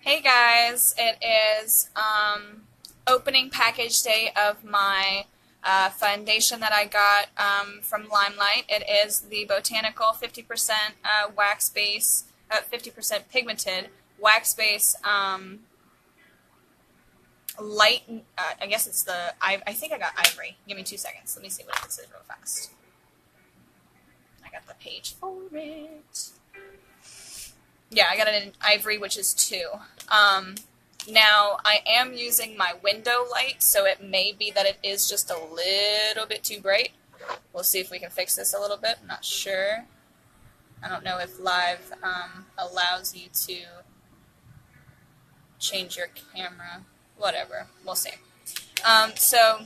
Hey guys, it is opening package day of my foundation that I got from LimeLight. It is the Botanical 50% wax base, 50% pigmented wax base light. I guess it's the I think I got ivory. Give me 2 seconds. Let me see what this is real fast. I got the page for it. Yeah, I got it in ivory, which is 2. Now, I am using my window light, so it may be that it is just a little bit too bright. We'll see if we can fix this a little bit. I'm not sure. I don't know if Live allows you to change your camera. Whatever. We'll see. So,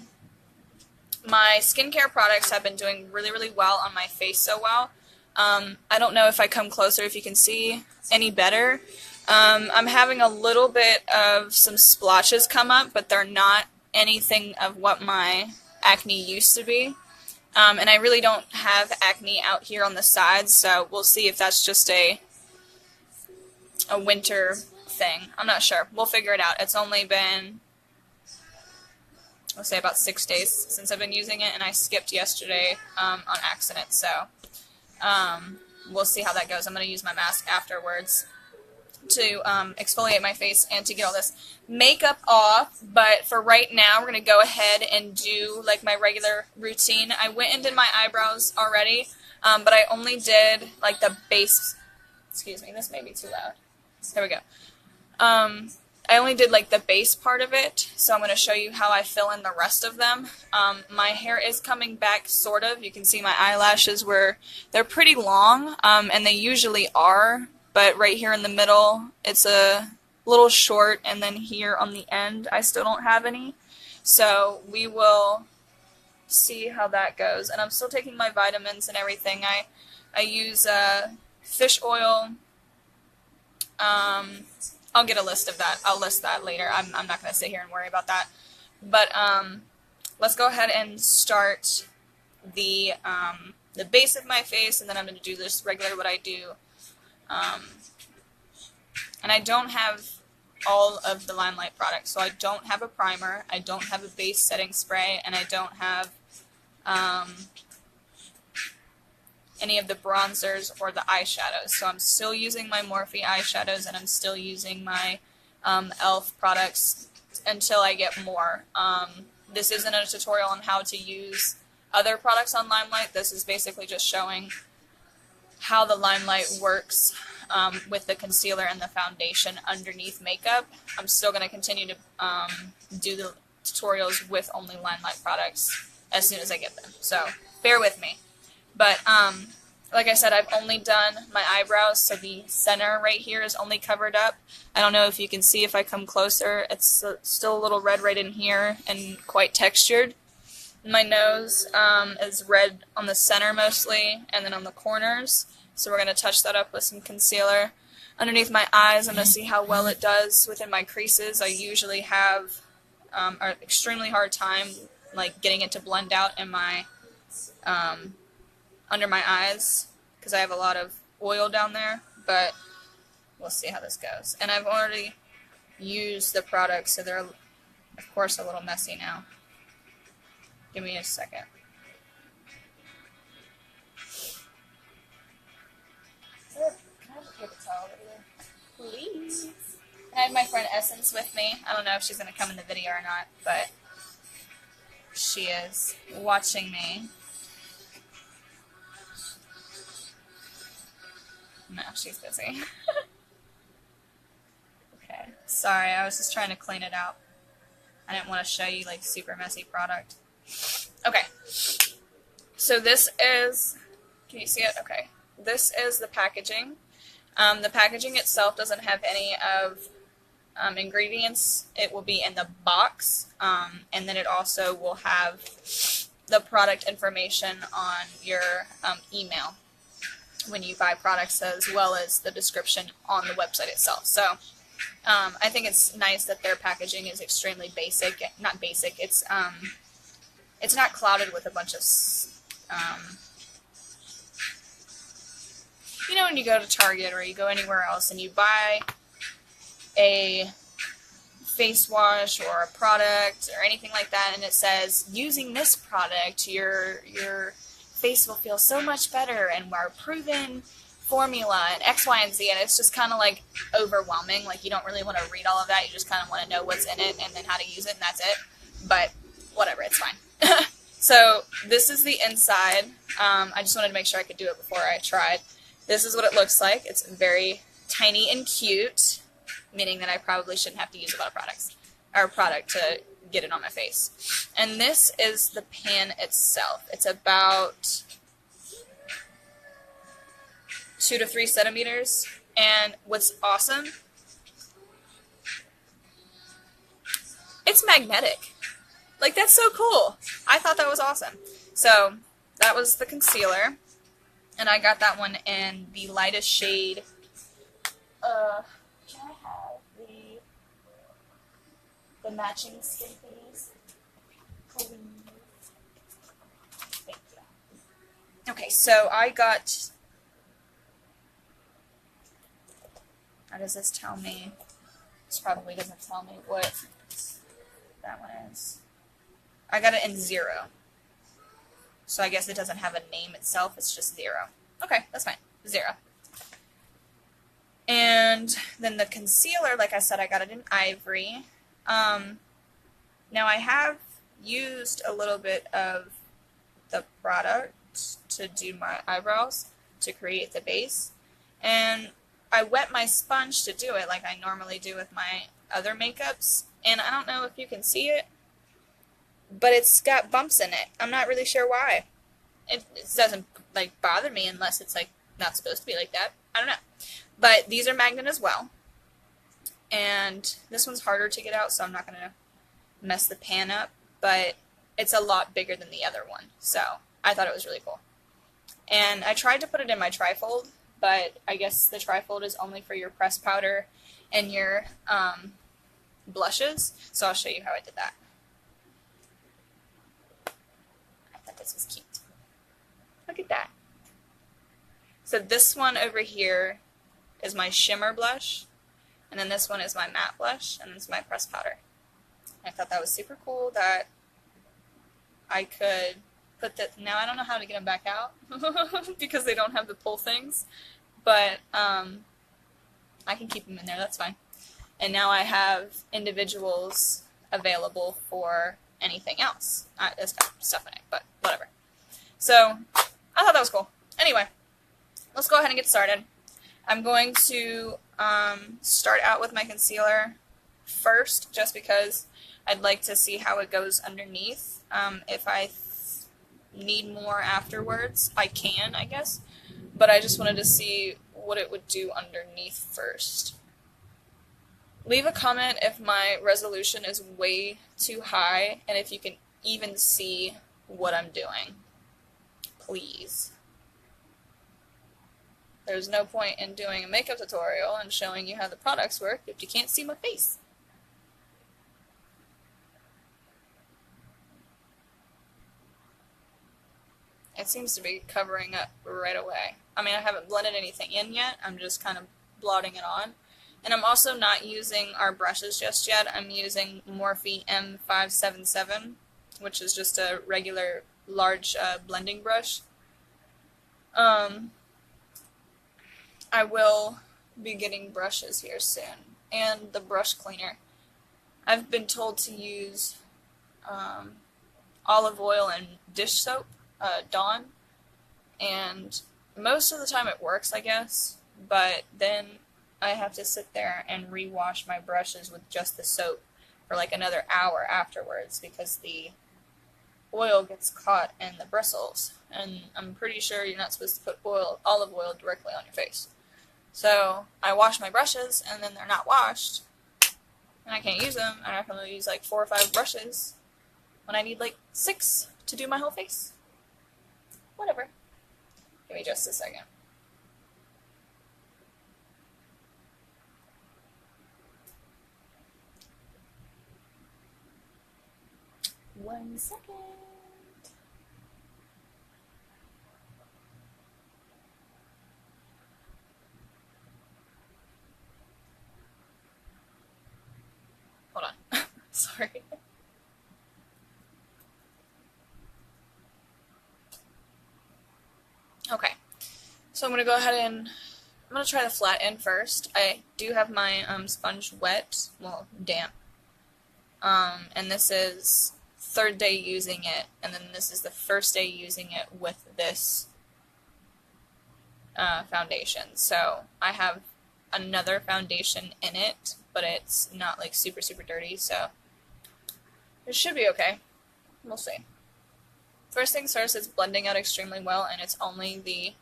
my skincare products have been doing really, really well on my face so well. I don't know if I come closer if you can see any better. I'm having a little bit of some splotches come up, but they're not anything of what my acne used to be. And I really don't have acne out here on the sides, so we'll see if that's just a winter thing. I'm not sure. We'll figure it out. It's only been, I'll say, about 6 days since I've been using it, and I skipped yesterday on accident, so we'll see how that goes. I'm going to use my mask afterwards to exfoliate my face and to get all this makeup off, but for right now we're going to go ahead and do like my regular routine. I went and did my eyebrows already, but I only did like the base. Excuse me, this may be too loud. There we go. I only did like the base part of it, so I'm going to show you how I fill in the rest of them. My hair is coming back, sort of. You can see my eyelashes they're pretty long, and they usually are, but right here in the middle, it's a little short, and then here on the end, I still don't have any. So we will see how that goes. And I'm still taking my vitamins and everything. I use fish oil. I'll get a list of that. I'll list that later. I'm not going to sit here and worry about that. But let's go ahead and start the base of my face, and then I'm going to do this regular what I do. And I don't have all of the LimeLight products, so I don't have a primer, I don't have a base setting spray, and I don't have any of the bronzers or the eyeshadows. So I'm still using my Morphe eyeshadows, and I'm still using my e.l.f. products until I get more. This isn't a tutorial on how to use other products on LimeLight. This is basically just showing how the LimeLight works with the concealer and the foundation underneath makeup. I'm still going to continue to do the tutorials with only LimeLight products as soon as I get them. So bear with me. But like I said, I've only done my eyebrows, so the center right here is only covered up. I don't know if you can see if I come closer. It's still a little red right in here and quite textured. My nose is red on the center mostly, and then on the corners. So we're going to touch that up with some concealer. Underneath my eyes, I'm going to see how well it does within my creases. I usually have an extremely hard time like getting it to blend out in my under my eyes because I have a lot of oil down there, but we'll see how this goes. And I've already used the products, so they're of course a little messy now. Give me a second. Can I have a paper towel over there? Please. And I have my friend Essence with me. I don't know if she's going to come in the video or not, but she is watching me. No, she's busy. Okay. Sorry, I was just trying to clean it out. I didn't want to show you like super messy product. Okay. So this is, can you see it? Okay. This is the packaging. The packaging itself doesn't have any of ingredients. It will be in the box, and then it also will have the product information on your email when you buy products, as well as the description on the website itself. So I think it's nice that their packaging is extremely basic. Not basic. It's not clouded with a bunch of you know, when you go to Target or you go anywhere else and you buy a face wash or a product or anything like that, and it says, using this product, your face will feel so much better, and our proven formula, and X, Y, and Z, and it's just kind of like overwhelming. Like, you don't really want to read all of that. You just kind of want to know what's in it and then how to use it, and that's it. But whatever, it's fine. So this is the inside. I just wanted to make sure I could do it before I tried. This is what it looks like. It's very tiny and cute, meaning that I probably shouldn't have to use a lot of product to get it on my face. And this is the pan itself. It's about 2 to 3 centimeters. And what's awesome, it's magnetic. Like, that's so cool. I thought that was awesome. So that was the concealer, and I got that one in the lightest shade. Can I have the matching skin thingies, please? Thank you. Okay, so I got. How does this tell me? This probably doesn't tell me what that one is. I got it in 0. So I guess it doesn't have a name itself, it's just 0. Okay, that's fine. 0. And then the concealer, like I said, I got it in ivory. Now I have used a little bit of the product to do my eyebrows, to create the base. And I wet my sponge to do it like I normally do with my other makeups. And I don't know if you can see it, but it's got bumps in it. I'm not really sure why. It doesn't like bother me unless it's like not supposed to be like that. I don't know. But these are magnet as well. And this one's harder to get out, so I'm not going to mess the pan up. But it's a lot bigger than the other one. So I thought it was really cool. And I tried to put it in my trifold, but I guess the trifold is only for your pressed powder and your blushes. So I'll show you how I did that. This is cute. Look at that. So this one over here is my shimmer blush, and then this one is my matte blush, and this is my pressed powder. I thought that was super cool that I could put that. Now I don't know how to get them back out because they don't have the pull things, but I can keep them in there. That's fine. And now I have individuals available for anything else. There's stuff in it, but whatever. So I thought that was cool. Anyway, let's go ahead and get started. I'm going to start out with my concealer first, just because I'd like to see how it goes underneath. If I need more afterwards, I can, I guess. But I just wanted to see what it would do underneath first. Leave a comment if my resolution is way too high and if you can even see what I'm doing. Please. There's no point in doing a makeup tutorial and showing you how the products work if you can't see my face. It seems to be covering up right away. I mean, I haven't blended anything in yet. I'm just kind of blotting it on. And I'm also not using our brushes just yet. I'm using Morphe M577, which is just a regular large blending brush. I will be getting brushes here soon. And the brush cleaner. I've been told to use olive oil and dish soap, Dawn. And most of the time it works, I guess. But then I have to sit there and rewash my brushes with just the soap for like another hour afterwards because the oil gets caught in the bristles. And I'm pretty sure you're not supposed to put olive oil directly on your face. So I wash my brushes and then they're not washed and I can't use them. And I can only use like 4 or 5 brushes when I need like 6 to do my whole face. Whatever. Give me just a second. One second. Sorry. Okay, so I'm going to go ahead and I'm going to try the flat end first. I do have my sponge wet, well, damp. And this is third day using it, and then this is the first day using it with this foundation. So I have another foundation in it, but it's not like super dirty, so it should be okay. We'll see. First things first, it's blending out extremely well, and it's only the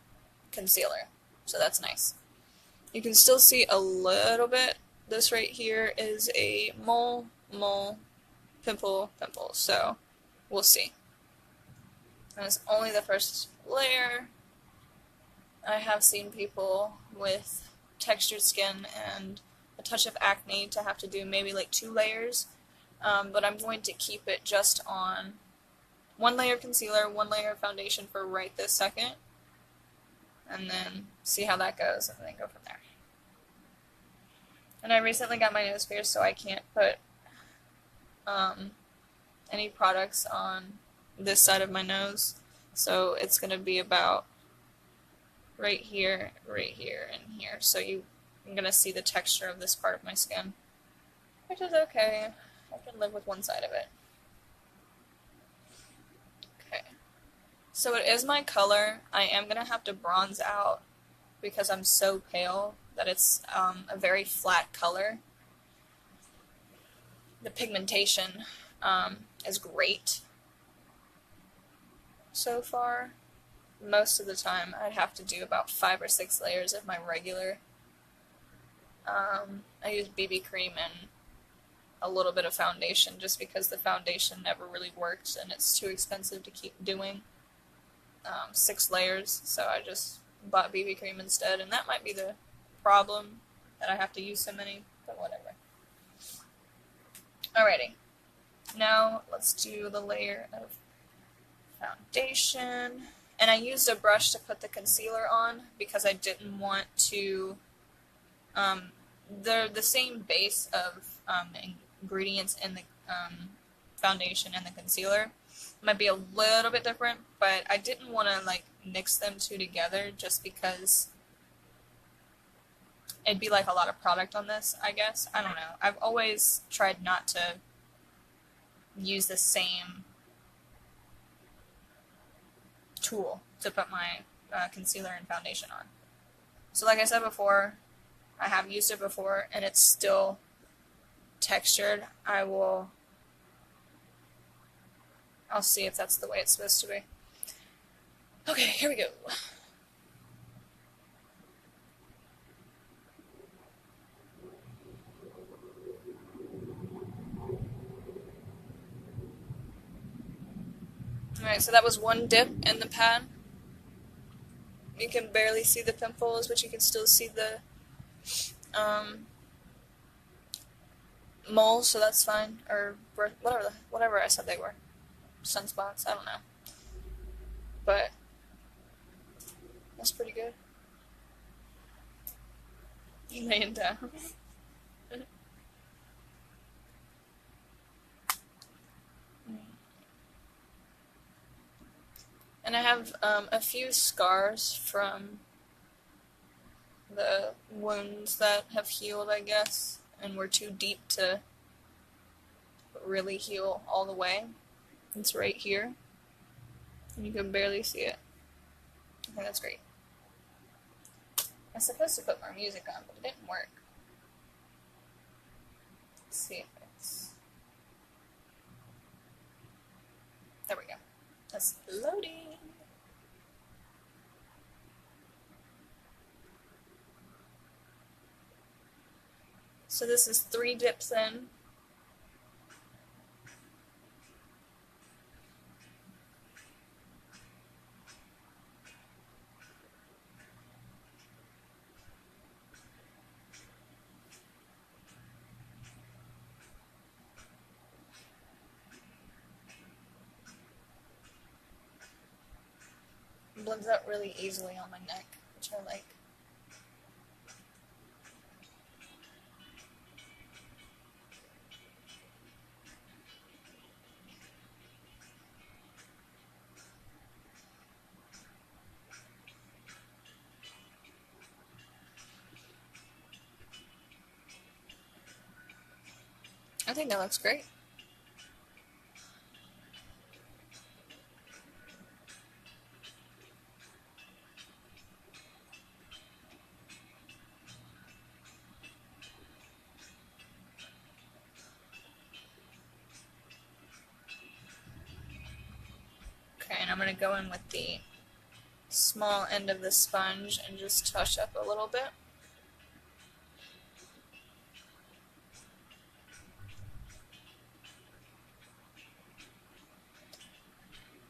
concealer, so that's nice. You can still see a little bit. This right here is a mole, pimple, so we'll see. And it's only the first layer. I have seen people with textured skin and a touch of acne to have to do maybe like 2 layers, but I'm going to keep it just on 1 layer of concealer, 1 layer of foundation for right this second, and then see how that goes, and then go from there. And I recently got my nose pierced, so I can't put any products on this side of my nose, so it's going to be about right here, and here. So I'm going to see the texture of this part of my skin, which is okay. I can live with one side of it. Okay. So it is my color. I am going to have to bronze out because I'm so pale that it's a very flat color. The pigmentation is great so far. Most of the time I'd have to do about 5 or 6 layers of my regular. I use BB cream and a little bit of foundation just because the foundation never really worked and it's too expensive to keep doing 6 layers, so I just bought BB cream instead, and that might be the problem, that I have to use so many, but whatever. Alrighty, now let's do the layer of foundation. And I used a brush to put the concealer on because I didn't want to, they're the same base of ingredients in the foundation and the concealer. Might be a little bit different, but I didn't want to like mix them two together just because it'd be like a lot of product on this, I guess. I don't know. I've always tried not to use the same tool to put my concealer and foundation on. So like I said before, I have used it before and it's still textured. I'll see if that's the way it's supposed to be. Okay, here we go. Alright, so that was one dip in the pan. You can barely see the pimples, but you can still see the moles, so that's fine. Or whatever I said they were. Sunspots, I don't know. But that's pretty good. Laying down. And I have a few scars from the wounds that have healed, I guess, and were too deep to really heal all the way. It's right here, and you can barely see it. I think that's great. I was supposed to put more music on, but it didn't work. Let's see if it's... There we go. That's loading. So this is 3 dips in. It blends out really easily on my neck, which I like. I think that looks great. Okay, and I'm going to go in with the small end of the sponge and just touch up a little bit.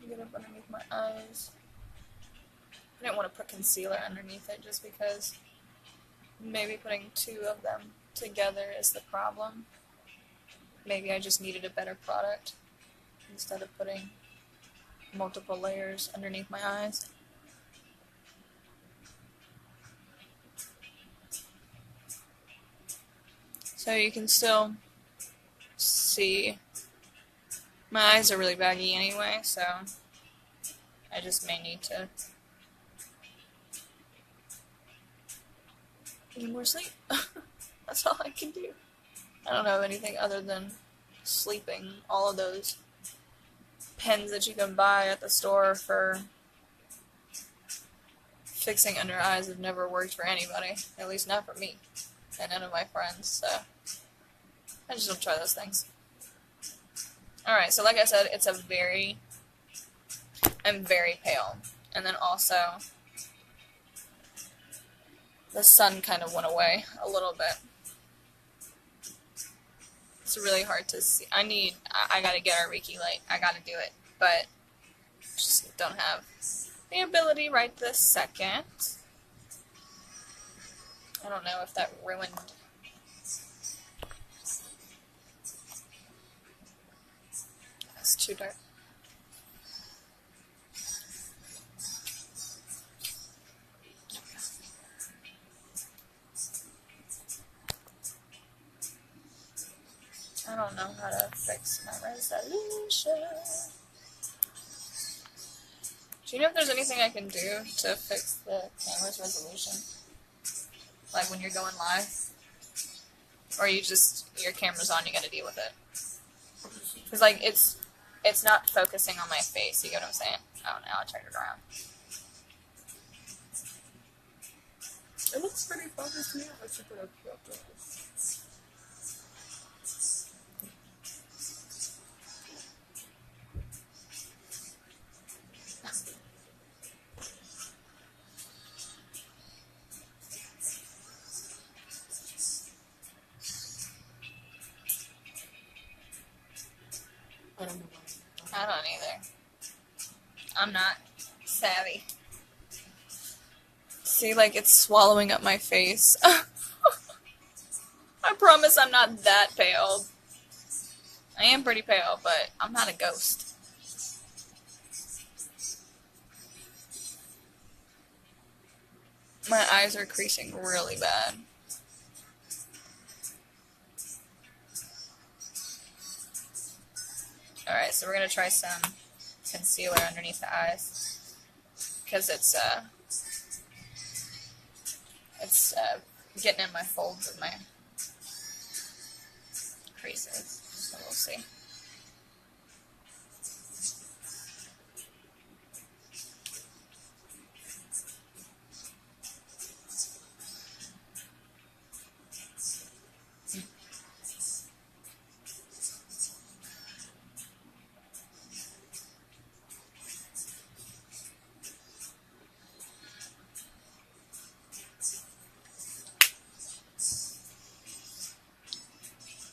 Get up underneath my eyes. I didn't want to put concealer underneath it just because maybe putting two of them together is the problem. Maybe I just needed a better product instead of putting multiple layers underneath my eyes. So you can still see my eyes are really baggy anyway, so I just may need to get more sleep. That's all I can do. I don't know anything other than sleeping. All of those pens that you can buy at the store for fixing under eyes have never worked for anybody. At least not for me and none of my friends, so I just don't try those things. Alright, so like I said, I'm very pale. And then also, the sun kind of went away a little bit. It's really hard to see. I gotta get our Reiki light. I gotta do it. But, just don't have the ability right this second. I don't know if that ruined. It's too dark. I don't know how to fix my resolution. Do you know if there's anything I can do to fix the camera's resolution? Like when you're going live? Or your camera's on, you gotta deal with it? Because like, it's not focusing on my face, you get what I'm saying? Oh, now I turned it around. It looks pretty focused to me unless you put a filter. I don't know why. I don't either. I'm not savvy. See, like, it's swallowing up my face. I promise I'm not that pale. I am pretty pale, but I'm not a ghost. My eyes are creasing really bad. Alright, so we're going to try some concealer underneath the eyes. Because it's getting in my folds of my creases. So we'll see.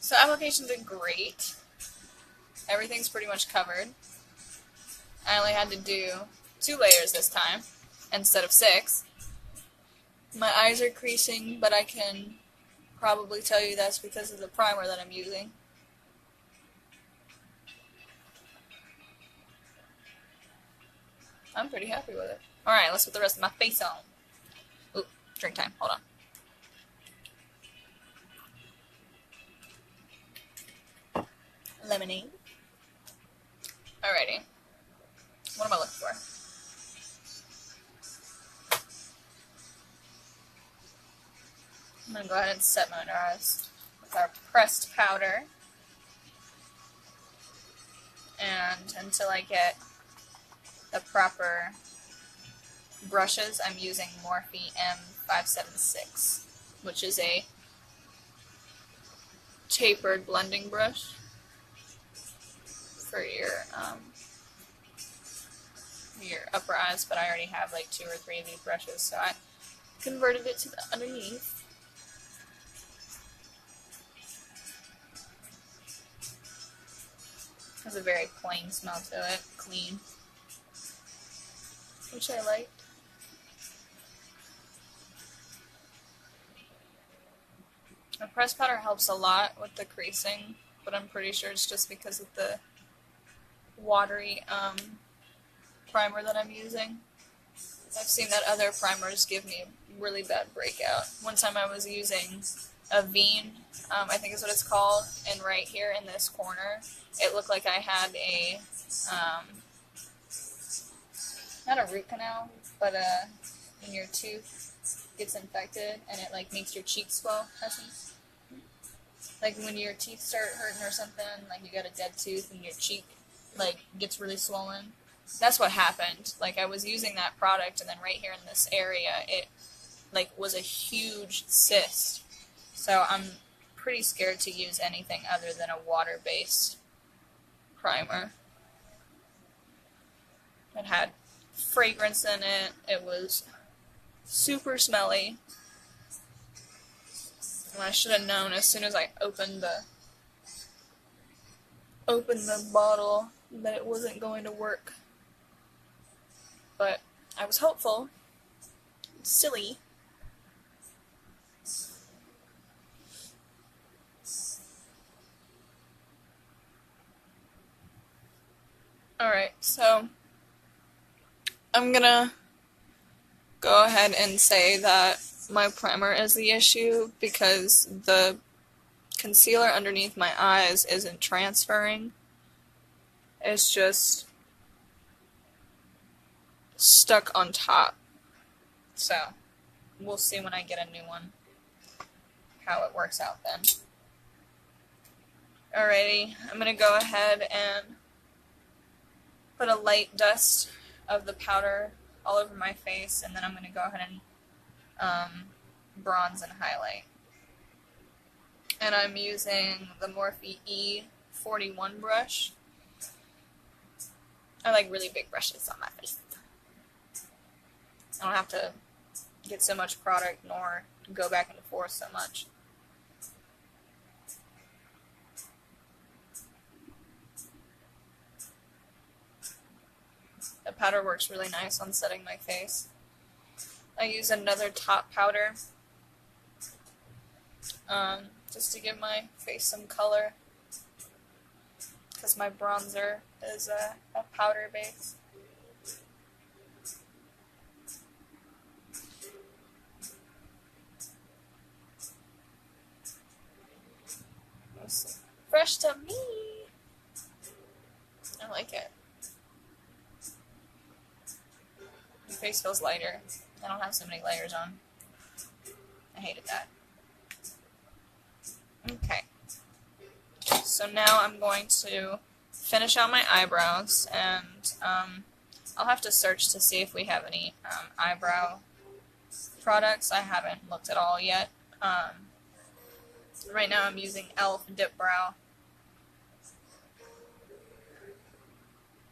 So application did great. Everything's pretty much covered. I only had to do 2 layers this time instead of 6. My eyes are creasing, but I can probably tell you that's because of the primer that I'm using. I'm pretty happy with it. Alright, let's put the rest of my face on. Ooh, drink time. Hold on. Lemonade. Alrighty. What am I looking for? I'm going to go ahead and set my under eyes with our pressed powder. and until I get the proper brushes, I'm using Morphe M576, which is a tapered blending brush for your upper eyes, but I already have like 2 or 3 of these brushes, so I converted it to the underneath. Has a very plain smell to it, clean, which I like. The press powder helps a lot with the creasing, but I'm pretty sure it's just because of the watery primer that I'm using. I've seen that other primers give me really bad breakout. One time I was using a Veen, I think is what it's called, and right here in this corner, it looked like I had a, not a root canal, but when your tooth gets infected and it like makes your cheeks swell, like when your teeth start hurting or something, like you got a dead tooth and your cheek like gets really swollen. That's what happened. Like I was using that product and then right here in this area it like was a huge cyst. So I'm pretty scared to use anything other than a water-based primer. It had fragrance in it. It was super smelly. And I should have known as soon as I opened the bottle that it wasn't going to work. But I was hopeful. Silly. Alright, so I'm gonna go ahead and say that my primer is the issue because the concealer underneath my eyes isn't transferring. It's just stuck on top. So, we'll see when I get a new one how it works out then. Alrighty, I'm gonna go ahead and put a light dust of the powder all over my face, and then I'm gonna go ahead and bronze and highlight. And I'm using the Morphe E41 brush. I like really big brushes on my face. I don't have to get so much product nor go back and forth so much. The powder works really nice on setting my face. I use another top powder just to give my face some color because my bronzer is a powder base. Fresh to me. I like it. My face feels lighter. I don't have so many layers on. I hated that. Okay. So now I'm going to finish out my eyebrows, and I'll have to search to see if we have any eyebrow products. I haven't looked at all yet. Right now I'm using e.l.f. Dip Brow.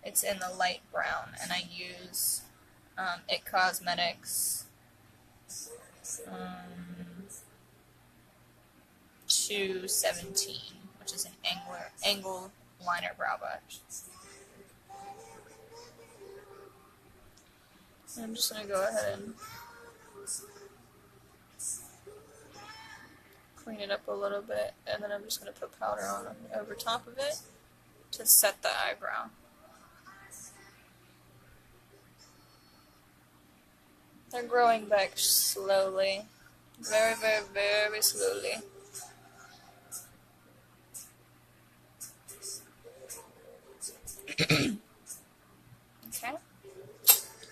It's in the light brown, and I use It Cosmetics 217, which is an angle liner brow brush. And I'm just going to go ahead and clean it up a little bit, and then I'm just going to put powder on over top of it to set the eyebrow. They're growing back slowly. Very, very, very slowly. Okay. I'm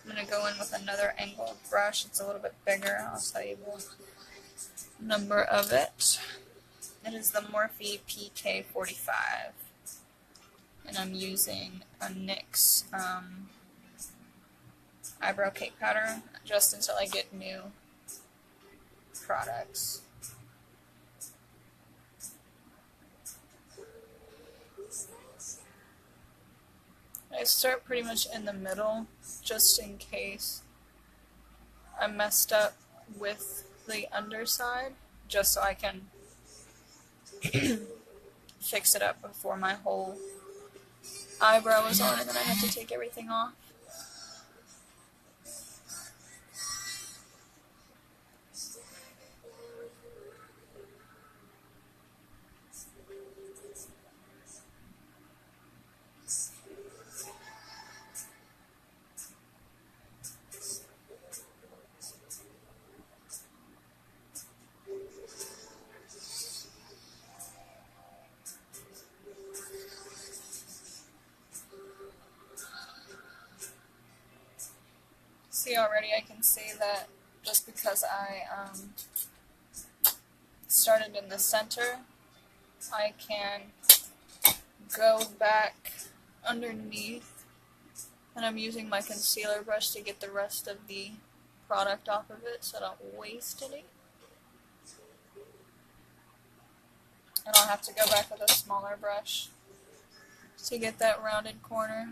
going to go in with another angled brush. It's a little bit bigger. I'll tell you the number of it. It is the Morphe PK45. and I'm using a NYX eyebrow cake powder just until I get new products. I start pretty much in the middle just in case I messed up with the underside, just so I can fix it up before my whole eyebrow is on and then I have to take everything off. See, already I can see that just because I started in the center, I can go back underneath, and I'm using my concealer brush to get the rest of the product off of it so I don't waste any. And I'll have to go back with a smaller brush to get that rounded corner.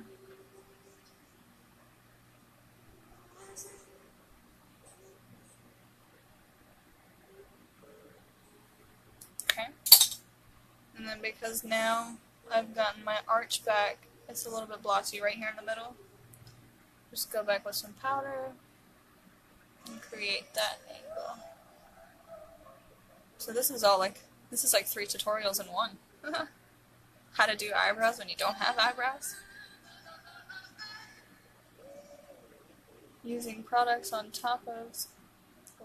Okay. And then because now I've gotten my arch back, it's a little bit blotchy right here in the middle. Just go back with some powder and create that angle. So this is like 3 tutorials in one. How to do eyebrows when you don't have eyebrows. Using products on top of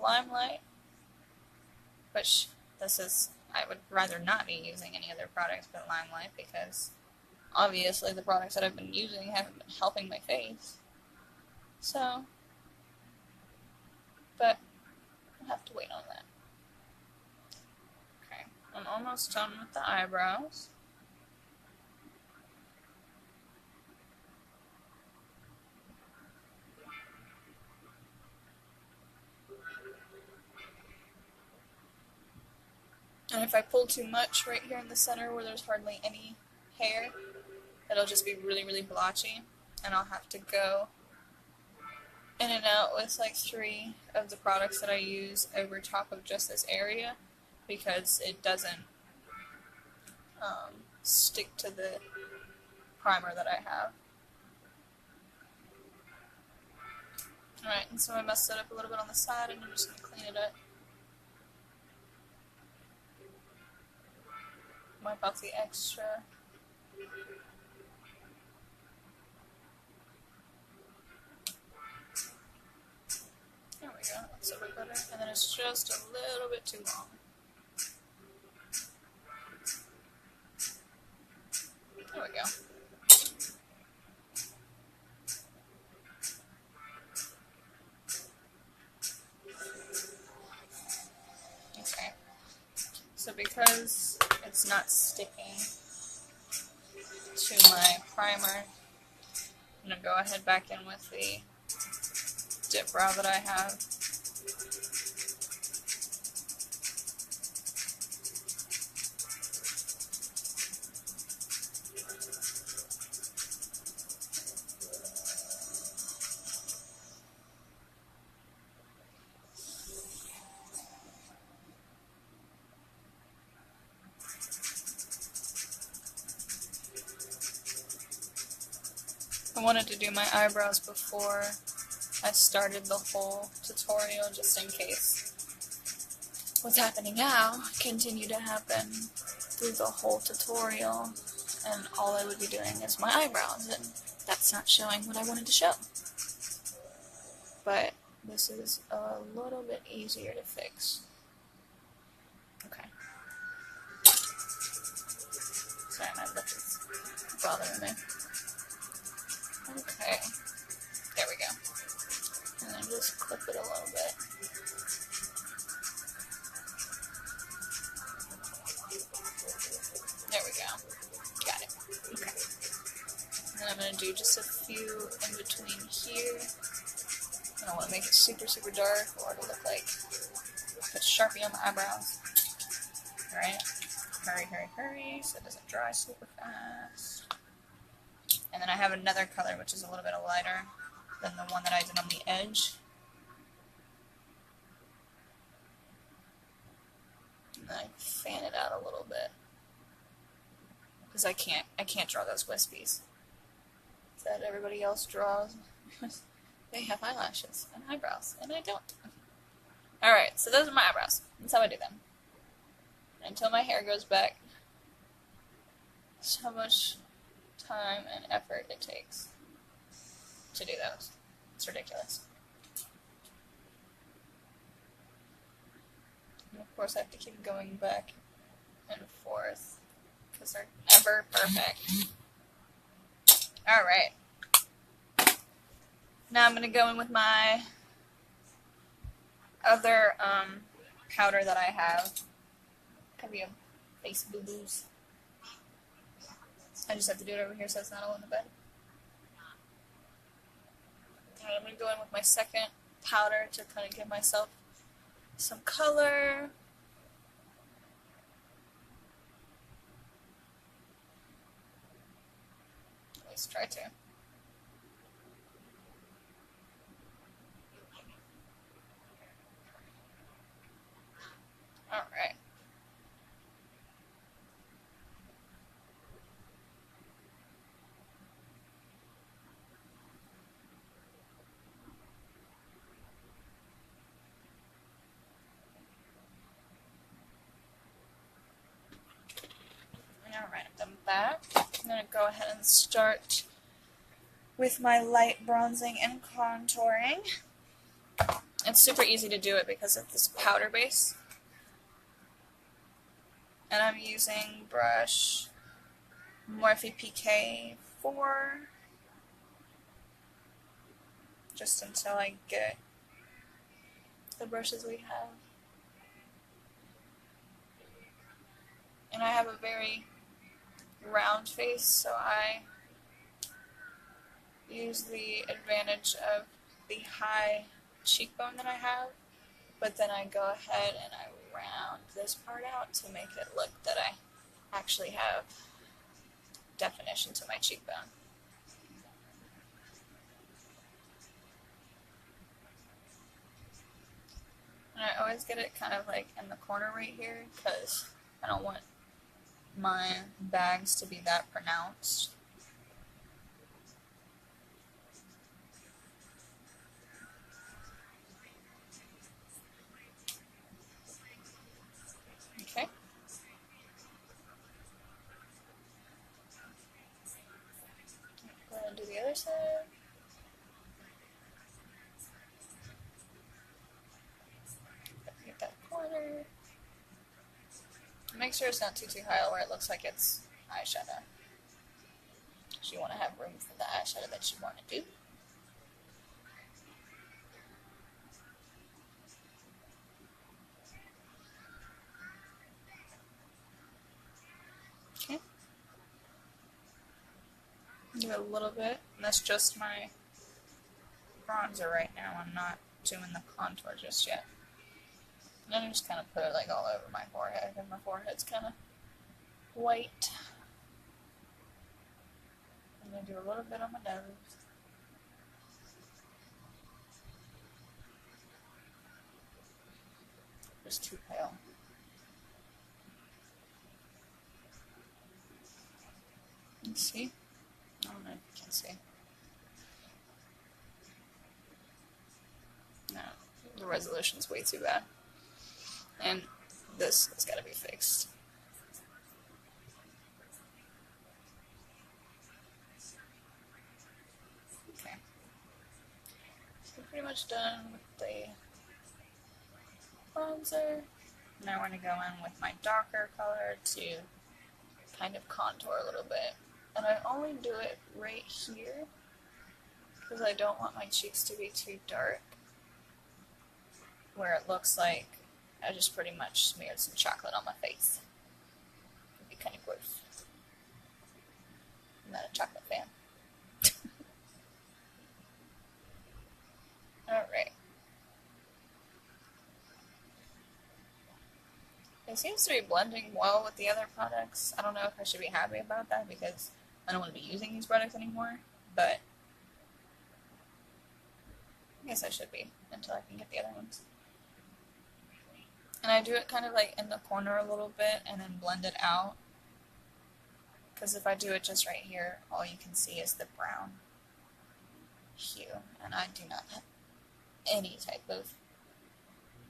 LimeLight, which I would rather not be using any other products but LimeLight because obviously the products that I've been using haven't been helping my face. So, but I'll have to wait on that. Okay, I'm almost done with the eyebrows. And if I pull too much right here in the center where there's hardly any hair, it'll just be really, really blotchy. And I'll have to go in and out with like 3 of the products that I use over top of just this area because it doesn't stick to the primer that I have. Alright, and so I messed it up a little bit on the side and I'm just going to clean it up. Wipe out the extra. There we go, that's a bit better. And then it's just a little bit too long. There we go. Okay. So because it's not sticking to my primer, I'm going to go ahead back in with the dip brow that I have. I wanted to do my eyebrows before I started the whole tutorial just in case what's happening now continued to happen through the whole tutorial and all I would be doing is my eyebrows and that's not showing what I wanted to show. But this is a little bit easier to fix. Okay. Sorry, my lip is bothering me. Okay, there we go. And then just clip it a little bit. There we go. Got it. Okay. I'm going to do just a few in between here. I don't want to make it super, super dark or to look like put Sharpie on my eyebrows. Alright, hurry, hurry, hurry so it doesn't dry super fast. And then I have another color which is a little bit lighter than the one that I did on the edge. And then I fan it out a little bit. Because I can't draw those wispies that everybody else draws. They have eyelashes and eyebrows, and I don't. Alright, so those are my eyebrows. That's how I do them. Until my hair goes back. That's how much time and effort it takes to do those. It's ridiculous. And of course I have to keep going back and forth because they're never perfect. Alright. Now I'm going to go in with my other powder that I have. Cover your face boo-boos. I just have to do it over here so it's not all in the bed. Alright, I'm going to go in with my second powder to kind of give myself some color. At least try to. Alright. Alright, I'm back. I'm going to go ahead and start with my light bronzing and contouring. It's super easy to do it because of this powder base. And I'm using brush Morphe PK4 just until I get the brushes we have. And I have a very round face, so I use the advantage of the high cheekbone that I have, but then I go ahead and I round this part out to make it look that I actually have definition to my cheekbone. And I always get it kind of like in the corner right here because I don't want my bags to be that pronounced. Okay. Go ahead and do the other side. Get that corner. Make sure it's not too high where it looks like it's eyeshadow. So you want to have room for the eyeshadow that you want to do. Okay. Do a little bit. And that's just my bronzer right now. I'm not doing the contour just yet. And then I just kind of put it like all over my forehead, and my forehead's kind of white. I'm going to do a little bit on my nose. Just too pale. You see? I don't know if you can see. No, the resolution's way too bad. And this has got to be fixed. Okay. So pretty much done with the bronzer. Now we're going to go in with my darker color to kind of contour a little bit. And I only do it right here because I don't want my cheeks to be too dark, where it looks like I just pretty much smeared some chocolate on my face. It'd be kind of gross. I'm not a chocolate fan. It seems to be blending well with the other products. I don't know if I should be happy about that because I don't want to be using these products anymore, but I guess I should be until I can get the other ones. And I do it kind of like in the corner a little bit and then blend it out. Because if I do it just right here, all you can see is the brown hue. And I do not have any type of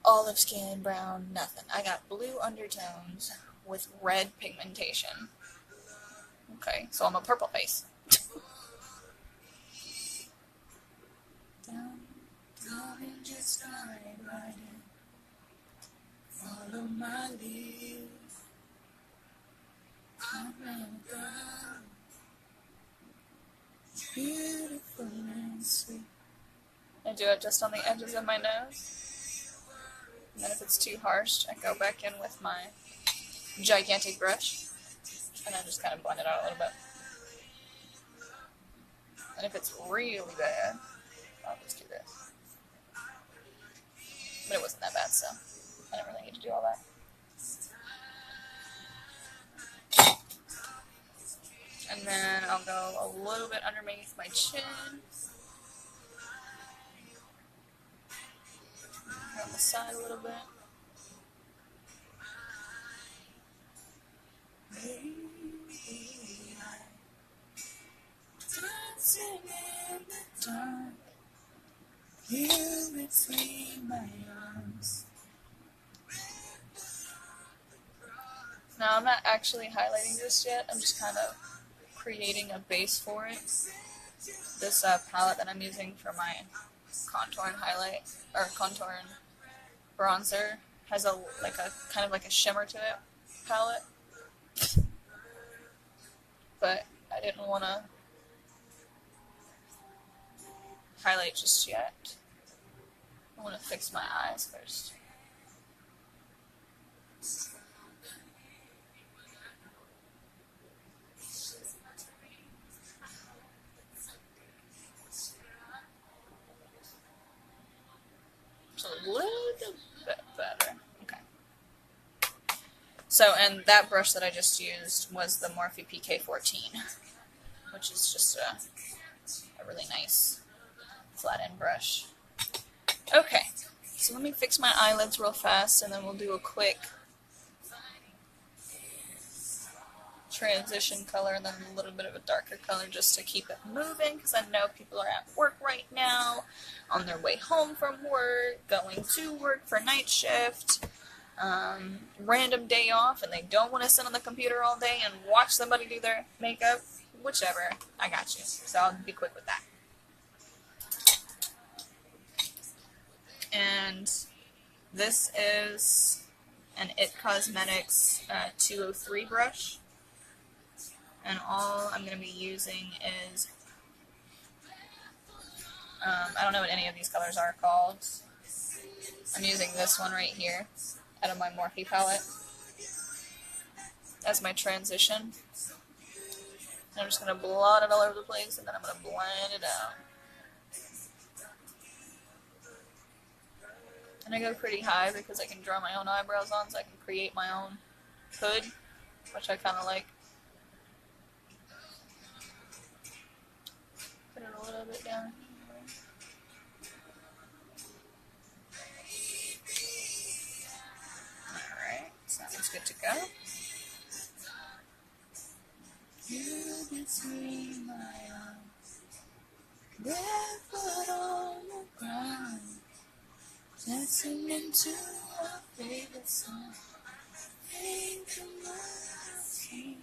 olive skin, brown, nothing. I got blue undertones with red pigmentation. Okay, so I'm a purple face. Just right in. Follow my lead. I'm down. Beautiful and sweet. I do it just on the edges of my nose. And then if it's too harsh, I go back in with my gigantic brush. And I just kind of blend it out a little bit. And if it's really bad, I'll just do this. But it wasn't that bad, so I don't really need to do all that. And then I'll go a little bit underneath my chin. On the side a little bit. Dancing in the dark, you between my arms. Now I'm not actually highlighting this yet, I'm just kind of creating a base for it. This palette that I'm using for my contour and highlight, or contour and bronzer, has a kind of like a shimmer to it palette. But I didn't want to highlight just yet. I want to fix my eyes first. Just a little bit better. Okay. So, and that brush that I just used was the Morphe PK14, which is just a really nice flat end brush. Okay, so let me fix my eyelids real fast and then we'll do a quick transition color and then a little bit of a darker color just to keep it moving, because I know people are at work right now, on their way home from work, going to work for night shift, random day off, and they don't want to sit on the computer all day and watch somebody do their makeup. Whichever, I got you, so I'll be quick with that. And this is an It Cosmetics 203 brush. And all I'm going to be using is, I don't know what any of these colors are called. I'm using this one right here out of my Morphe palette as my transition. And I'm just going to blot it all over the place and then I'm going to blend it out. And I go pretty high because I can draw my own eyebrows on, so I can create my own hood, which I kind of like. Put it a little bit down here. Alright, so that one's good to go. You between my arms, barefoot on the ground, dancing into our favorite song. Think of my team.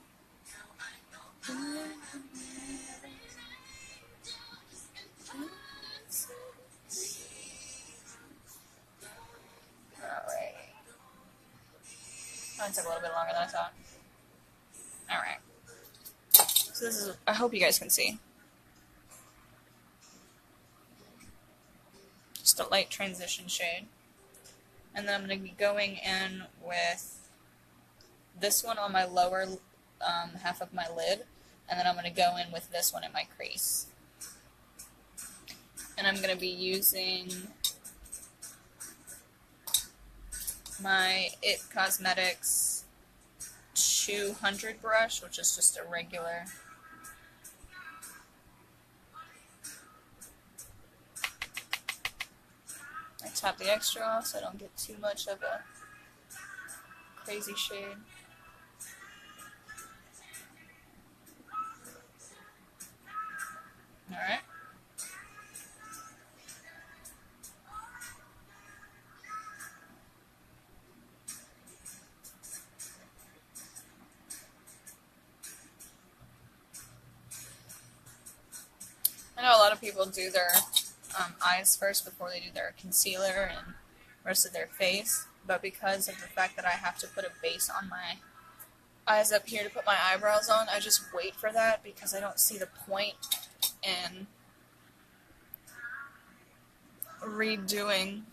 Alright. That took a little bit longer than I thought. Alright. So this is, I hope you guys can see. Just a light transition shade. And then I'm going to be going in with this one on my lower half of my lid. And then I'm going to go in with this one in my crease. And I'm going to be using my It Cosmetics 200 brush, which is just a regular. I tap the extra off so I don't get too much of a crazy shade. Alright. I know a lot of people do their eyes first before they do their concealer and rest of their face, but because of the fact that I have to put a base on my eyes up here to put my eyebrows on, I just wait for that because I don't see the point in redoing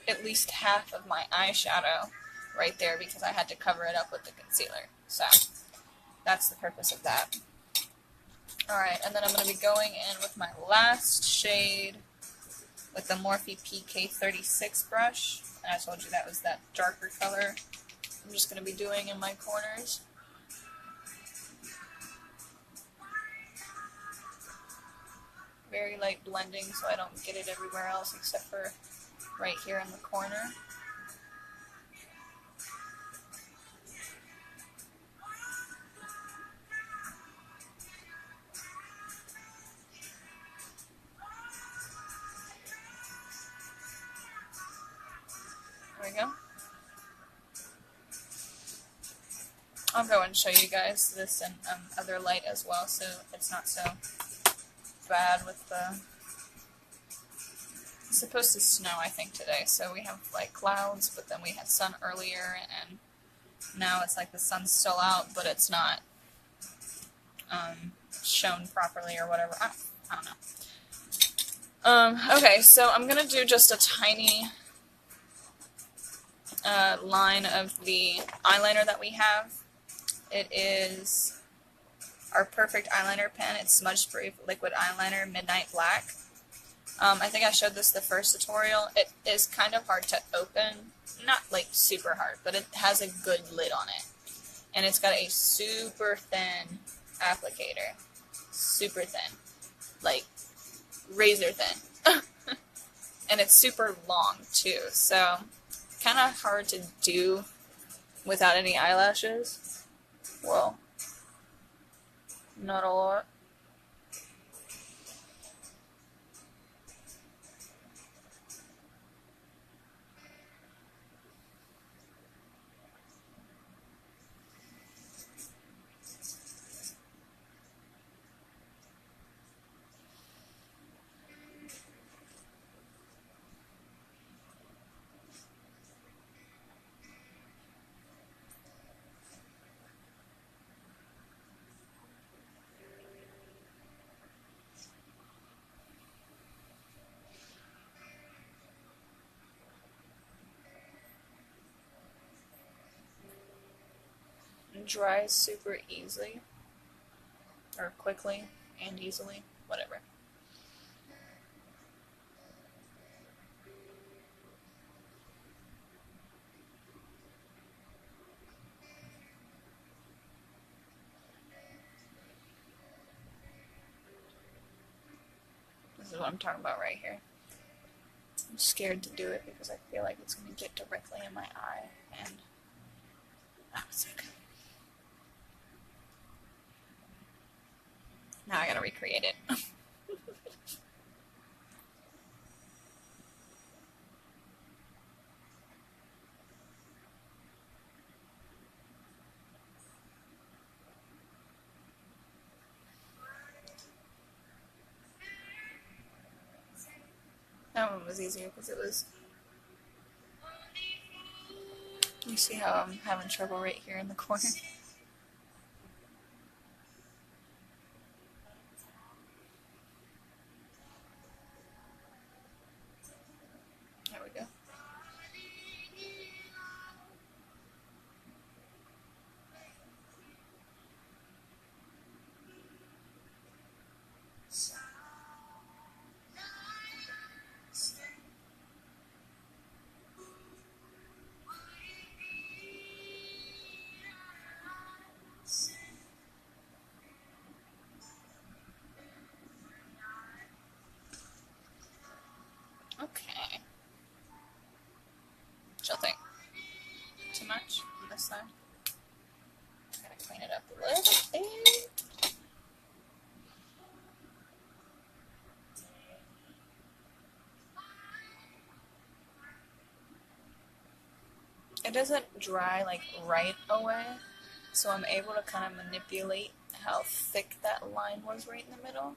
at least half of my eyeshadow right there because I had to cover it up with the concealer. So that's the purpose of that. Alright, and then I'm going to be going in with my last shade with the Morphe PK36 brush. And I told you that was that darker color. I'm just going to be doing in my corners. Very light blending so I don't get it everywhere else except for right here in the corner. There we go. I'll go and show you guys this in other light as well so it's not so bad with the... It's supposed to snow, I think, today, so we have like clouds, but then we had sun earlier, and now it's like the sun's still out, but it's not shown properly or whatever. I don't know. Okay, so I'm gonna do just a tiny line of the eyeliner that we have. It is our Perfect Eyeliner pen. It's Smudge Free Liquid Eyeliner Midnight Black. I think I showed this the first tutorial. It is kind of hard to open. Not like super hard, but it has a good lid on it. And it's got a super thin applicator. Super thin. Like razor thin. And it's super long too. So kind of hard to do without any eyelashes. Well, not a lot. Dries super easily, or quickly and easily, whatever. This is what I'm talking about right here. I'm scared to do it because I feel like it's going to get directly in my eye, and that's okay. Now I gotta recreate it. That one was easier because it was... You see how I'm having trouble right here in the corner? There we go. it doesn't dry like right away, so I'm able to kind of manipulate how thick that line was right in the middle.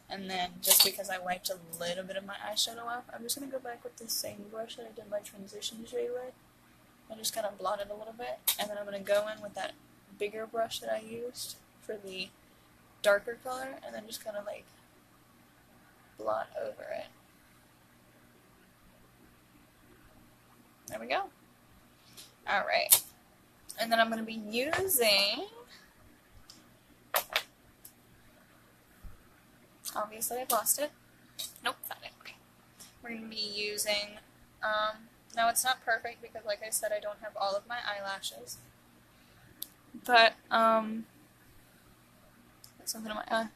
And then just because I wiped a little bit of my eyeshadow off, I'm just going to go back with the same brush that I did my transition shade with and just kind of blot it a little bit. And then I'm going to go in with that bigger brush that I used for the darker color and then just kind of like blot over it. There we go. Alright. And then I'm going to be using, obviously I've lost it. Nope, found it. Okay. We're going to be using, now it's not perfect because like I said I don't have all of my eyelashes. But, something in my eye.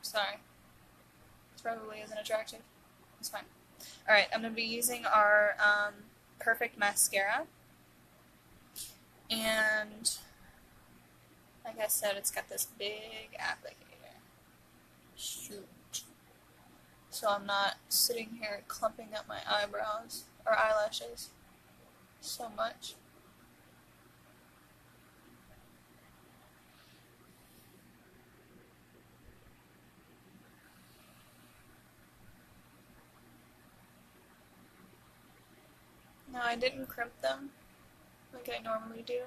Sorry. This probably isn't attractive. It's fine. Alright, I'm going to be using our Perfect Mascara. And, like I said, it's got this big applicator. Shoot. So I'm not sitting here clumping up my eyebrows, or eyelashes, so much. Now I didn't crimp them like I normally do,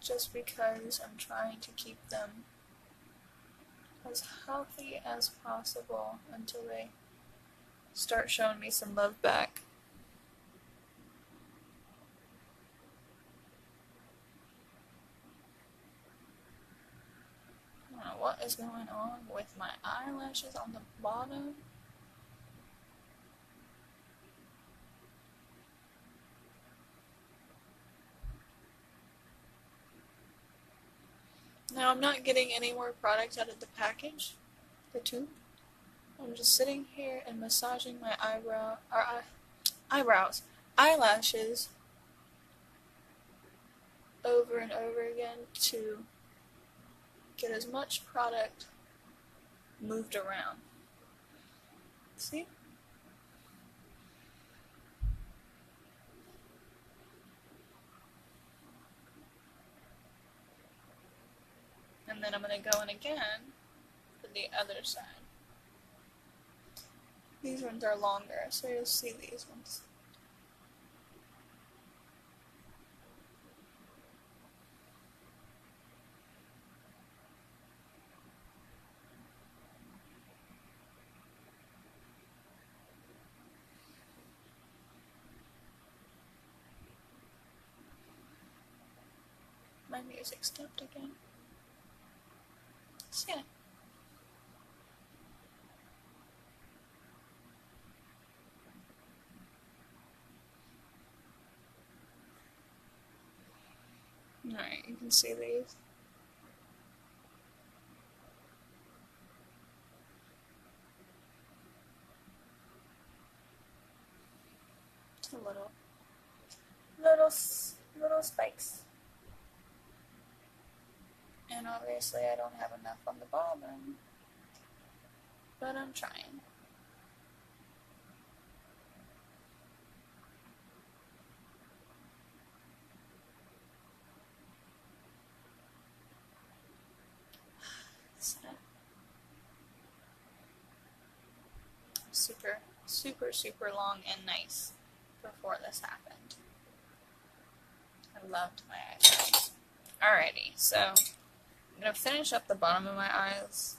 just because I'm trying to keep them as healthy as possible until they start showing me some love back. I don't know what is going on with my eyelashes on the bottom. Now I'm not getting any more product out of the package, the tube. I'm just sitting here and massaging my eyelashes over and over again to get as much product moved around. See? And then I'm going to go in again for the other side. These ones are longer, so you'll see these ones. My music stopped again. So yeah. Alright, you can see these. Just a little spikes. And obviously I don't have enough on the bottom, but I'm trying. Super long and nice before this happened. I loved my eyeshadows. Alrighty, so I'm going to finish up the bottom of my eyes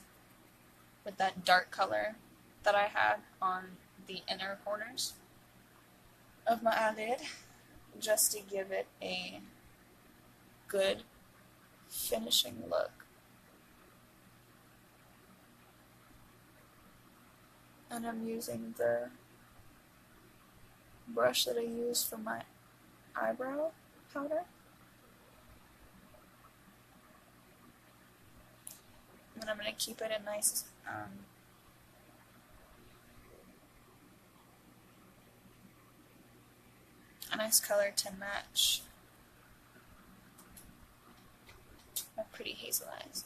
with that dark color that I had on the inner corners of my eyelid, just to give it a good finishing look. And I'm using the brush that I used for my eyebrow powder. And I'm going to keep it a nice color to match my pretty hazel eyes.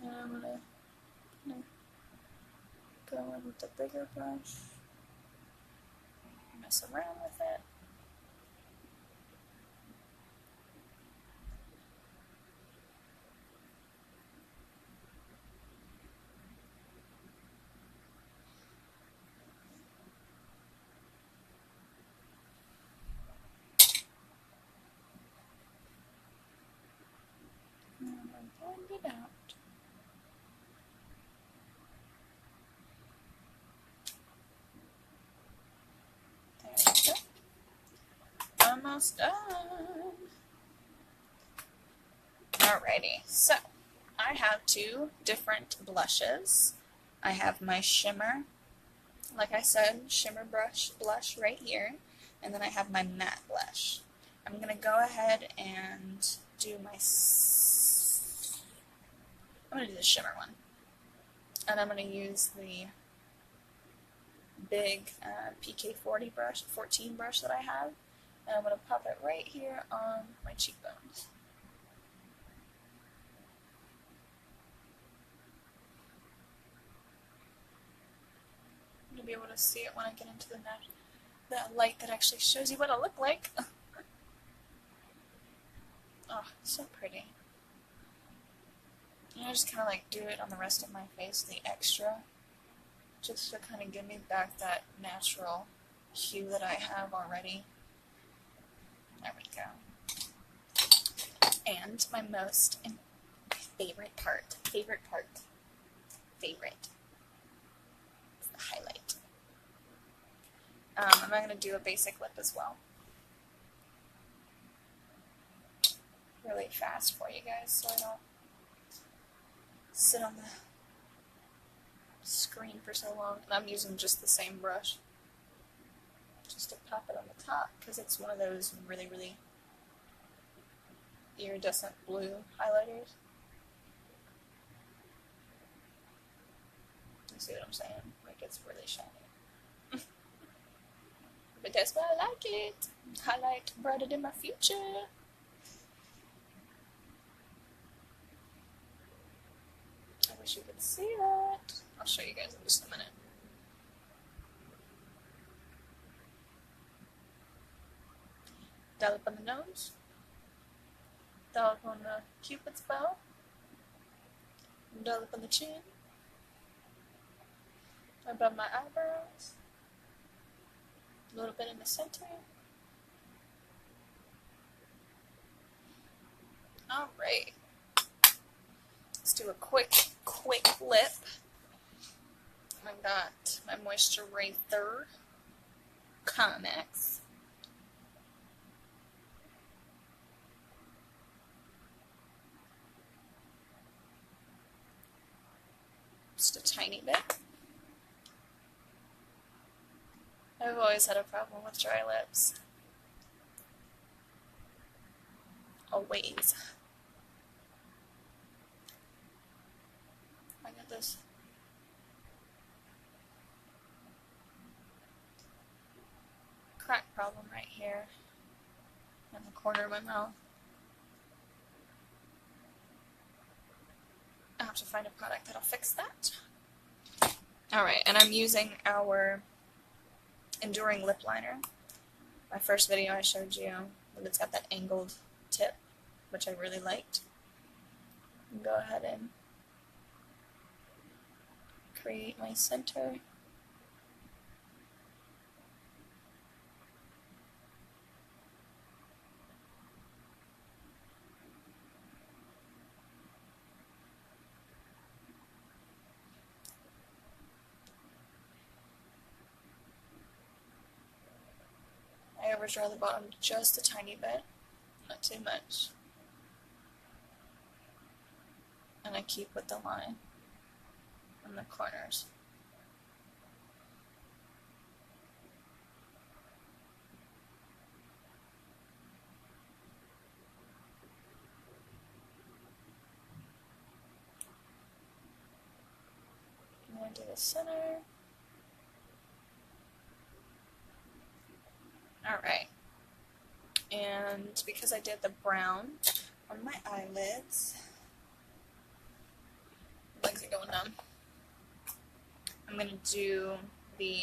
And I'm going to go in with the bigger brush, mess around with it. And blend it out. There we go. Almost done. Alrighty, so I have two different blushes. I have my shimmer, like I said, shimmer blush right here, and then I have my matte blush. I'm going to go ahead and do I'm going to do the shimmer one. And I'm going to use the big PK40 brush, 14 brush that I have, and I'm going to pop it right here on my cheekbones. I'm going to be able to see it when I get into the light that actually shows you what I look like. Oh, so pretty. And I just kind of like do it on the rest of my face, the extra, just to kind of give me back that natural hue that I have already. There we go. And my favorite part, is the highlight. I'm going to do a basic lip as well. Really fast for you guys so I don't sit on the screen for so long. And I'm using just the same brush just to pop it on the top because it's one of those really, really iridescent blue highlighters. You see what I'm saying? Like it's really shiny. But that's why I like it. Highlight brighter than my future. I wish you could see that. I'll show you guys in just a minute. Dollop on the nose. Dollop on the cupid's bow. Dollop on the chin. Above my eyebrows. A little bit in the center. Alright. Let's do a quick lip. I've got my moisturizer, Comex. Just a tiny bit. I've always had a problem with dry lips. Always. I got this crack problem right here in the corner of my mouth. I'll have to find a product that'll fix that. Alright, and I'm using our Enduring Lip Liner. My first video I showed you, it's got that angled tip, which I really liked. And go ahead and create my center. I overdraw the bottom just a tiny bit, not too much. And I keep with the line on the corners. I'm going to do the center. Alright. And because I did the brown on my eyelids, my legs are going numb. I'm going to do the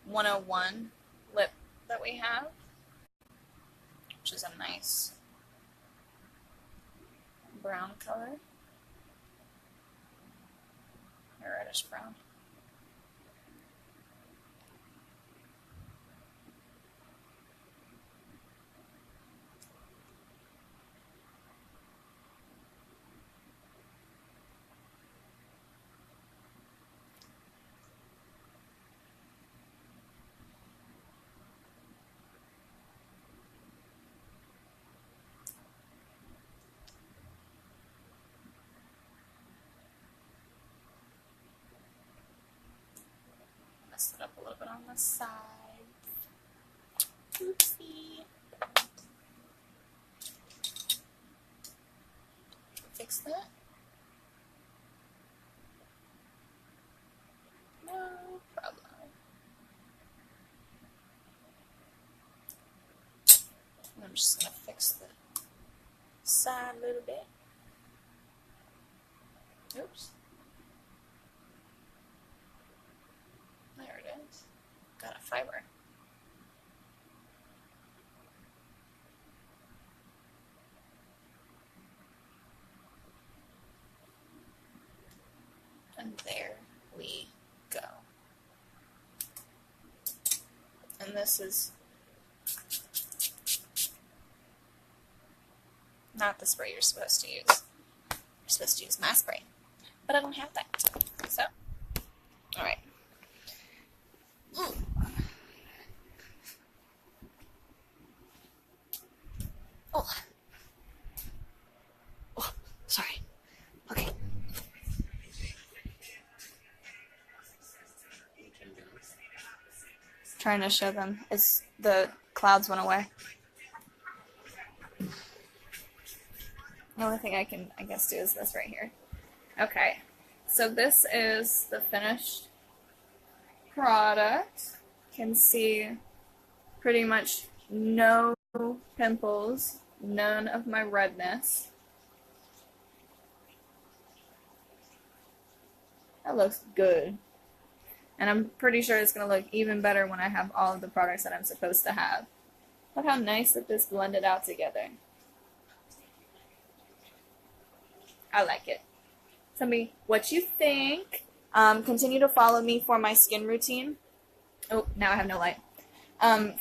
101 lip that we have, which is a nice brown color, or reddish brown. Messed it up a little bit on the side. Oopsie. Fix that. No problem. And I'm just going to fix the side a little bit. Oops. There it is. Got a fiber. And there we go. And this is not the spray you're supposed to use. You're supposed to use my spray. But I don't have that. So, alright. Oh. Oh, sorry. Okay. Trying to show them as the clouds went away. The only thing I can, I guess, do is this right here. Okay, so this is the finished product. You can see pretty much no pimples, none of my redness. That looks good. And I'm pretty sure it's going to look even better when I have all of the products that I'm supposed to have. Look how nice that this blended out together. I like it. Tell me what you think. Continue to follow me for my skin routine. Oh, now I have no light.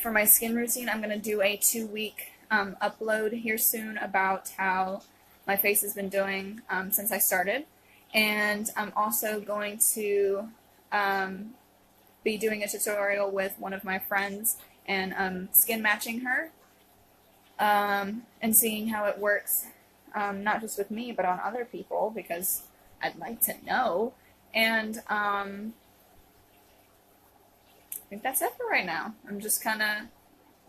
For my skin routine, I'm going to do a 2-week upload here soon about how my face has been doing since I started. And I'm also going to be doing a tutorial with one of my friends and skin matching her and seeing how it works, not just with me, but on other people, because I'd like to know. And I think that's it for right now. I'm just kind of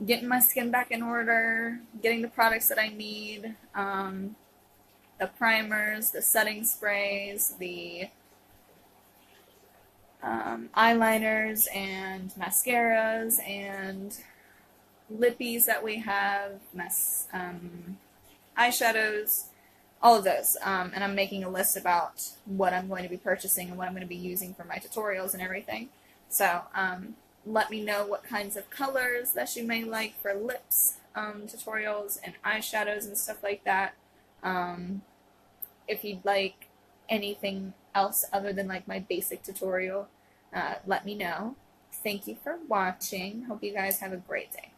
getting my skin back in order, getting the products that I need, the primers, the setting sprays, the eyeliners and mascaras and lippies that we have, eyeshadows, all of those. And I'm making a list about what I'm going to be purchasing and what I'm going to be using for my tutorials and everything. So let me know what kinds of colors that you may like for lips tutorials and eyeshadows and stuff like that. If you'd like anything else other than like my basic tutorial, let me know. Thank you for watching. Hope you guys have a great day.